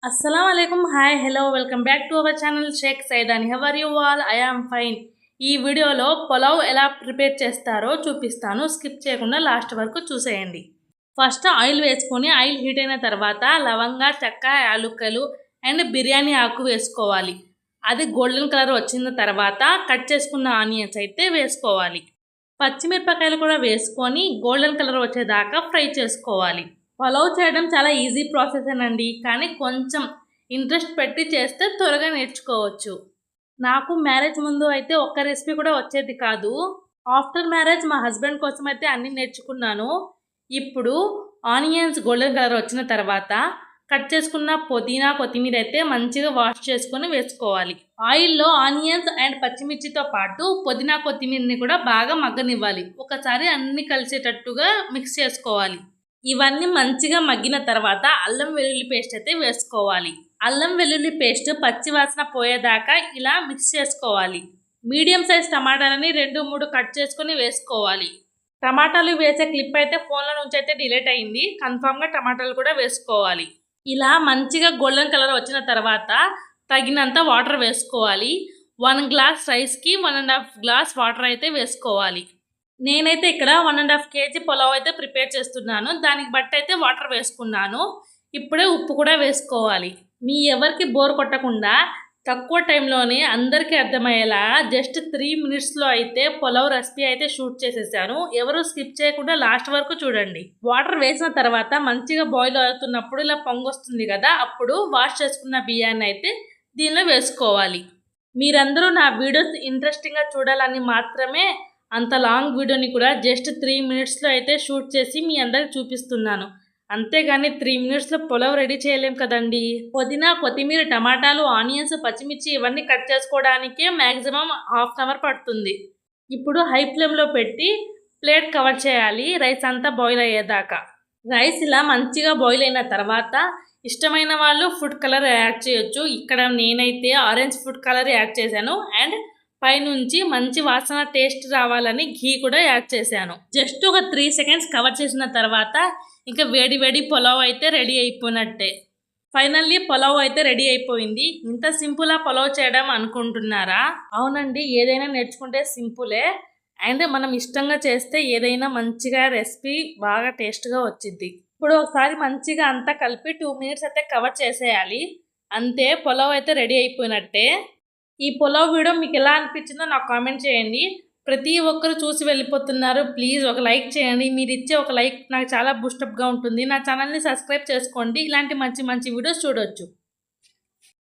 Assalamualaikum. Hi, hello, welcome back to our channel Sheikh Saidani. How are you all? I am fine. ఈ వీడియోలో పులావ్ ఎలా prepare చేస్తారో చూపిస్తాను. Skip చేయకుండా last వరకు చూసేయండి. ఫస్ట్ ఆయిల్ వేసుకొని ఆయిల్ హీట్ అయిన తర్వాత లవంగా, చెక్క, యాలుక్కలు అండ్ బిర్యానీ ఆకు వేసుకోవాలి. అది గోల్డెన్ కలర్ వచ్చిన తర్వాత కట్ చేసుకున్న ఆనియన్స్ అయితే వేసుకోవాలి. పచ్చిమిరపకాయలు కూడా వేసుకొని గోల్డెన్ కలర్ వచ్చేదాకా ఫ్రై చేసుకోవాలి. పులావ్ చేయడం చాలా ఈజీ ప్రాసెసేనండి, కానీ కొంచెం ఇంట్రెస్ట్ పెట్టి చేస్తే త్వరగా నేర్చుకోవచ్చు. నాకు మ్యారేజ్ ముందు అయితే ఒక్క రెసిపీ కూడా వచ్చేది కాదు. ఆఫ్టర్ మ్యారేజ్ మా హస్బెండ్ కోసం అయితే అన్నీ నేర్చుకున్నాను. ఇప్పుడు ఆనియన్స్ గోల్డెన్ కలర్ వచ్చిన తర్వాత కట్ చేసుకున్న పుదీనా, కొత్తిమీర అయితే మంచిగా వాష్ చేసుకొని వేసుకోవాలి. ఆయిల్లో ఆనియన్స్ అండ్ పచ్చిమిర్చితో పాటు పుదీనా, కొత్తిమీరని కూడా బాగా మగ్గనివ్వాలి. ఒకసారి అన్నీ కలిసేటట్టుగా మిక్స్ చేసుకోవాలి. ఇవన్నీ మంచిగా మగ్గిన తర్వాత అల్లం వెల్లుల్లి పేస్ట్ అయితే వేసుకోవాలి. అల్లం వెల్లుల్లి పేస్ట్ పచ్చివాసన పోయేదాకా ఇలా మిక్స్ చేసుకోవాలి. మీడియం సైజ్ టమాటాలని 2-3 కట్ చేసుకొని వేసుకోవాలి. టమాటాలు వేసే క్లిప్ అయితే ఫోన్లో నుంచి అయితే డిలీట్ అయింది. కన్ఫామ్గా టమాటాలు కూడా వేసుకోవాలి. ఇలా మంచిగా గోల్డెన్ కలర్ వచ్చిన తర్వాత తగినంత వాటర్ వేసుకోవాలి. 1 గ్లాస్ రైస్కి 1.5 గ్లాస్ వాటర్ అయితే వేసుకోవాలి. నేనైతే ఇక్కడ 1.5 kg పులావ్ అయితే ప్రిపేర్ చేస్తున్నాను. దానికి బట్టి అయితే వాటర్ వేసుకున్నాను. ఇప్పుడే ఉప్పు కూడా వేసుకోవాలి. మీ ఎవరికి బోర్ కొట్టకుండా తక్కువ టైంలోనే అందరికీ అర్థమయ్యేలా జస్ట్ 3 minutesలో అయితే పులావ్ రెసిపీ అయితే షూట్ చేసేసాను. ఎవరు స్కిప్ చేయకుండా లాస్ట్ వరకు చూడండి. వాటర్ వేసిన తర్వాత మంచిగా బాయిల్ అవుతున్నప్పుడు ఇలా పొంగొస్తుంది కదా, అప్పుడు వాష్ చేసుకున్న బియ్యాన్ని అయితే దీనిలో వేసుకోవాలి. మీరందరూ నా వీడియోస్ ఇంట్రెస్టింగ్గా చూడాలని మాత్రమే అంత లాంగ్ వీడియోని కూడా జస్ట్ 3 minutesలో అయితే షూట్ చేసి మీ అందరికి చూపిస్తున్నాను. అంతేగాని 3 minutesలో పులావ్ రెడీ చేయలేం కదండి. పుదీనా, కొత్తిమీర, టమాటాలు, ఆనియన్స్, పచ్చిమిర్చి ఇవన్నీ కట్ చేసుకోవడానికే మ్యాక్సిమం 1/2 hour పడుతుంది. ఇప్పుడు హై ఫ్లేమ్లో పెట్టి ప్లేట్ కవర్ చేయాలి రైస్ అంతా బాయిల్ అయ్యేదాకా. రైస్ ఇలా మంచిగా బాయిల్ అయిన తర్వాత ఇష్టమైన వాళ్ళు ఫుడ్ కలర్ యాడ్ చేయొచ్చు. ఇక్కడ నేనైతే ఆరెంజ్ ఫుడ్ కలర్ యాడ్ చేశాను. అండ్ పైనుంచి మంచి వాసన టేస్ట్ రావాలని ఘీ కూడా యాడ్ చేశాను. జస్ట్ ఒక 3 seconds కవర్ చేసిన తర్వాత ఇంకా వేడి వేడి పులావ్ అయితే రెడీ అయిపోయినట్టే. ఫైనల్లీ పులావ్ అయితే రెడీ అయిపోయింది. ఇంత సింపుల్గా పులావ్ చేయడం అనుకుంటున్నారా? అవునండి, ఏదైనా నేర్చుకుంటే సింపులే. అండ్ మనం ఇష్టంగా చేస్తే ఏదైనా మంచిగా రెసిపీ బాగా టేస్ట్గా వచ్చింది. ఇప్పుడు ఒకసారి మంచిగా అంతా కలిపి 2 minutes అయితే కవర్ చేసేయాలి. అంతే, పులావ్ అయితే రెడీ అయిపోయినట్టే. ఈ పులావ్ వీడియో మీకు ఎలా అనిపించిందో నాకు కామెంట్ చేయండి. ప్రతి ఒక్కరు చూసి వెళ్ళిపోతున్నారు. ప్లీజ్ ఒక లైక్ చేయండి. మీరు ఇచ్చే ఒక లైక్ నాకు చాలా బూస్టప్గా ఉంటుంది. నా ఛానల్ని సబ్స్క్రైబ్ చేసుకోండి. ఇలాంటి మంచి మంచి వీడియోస్ చూడొచ్చు.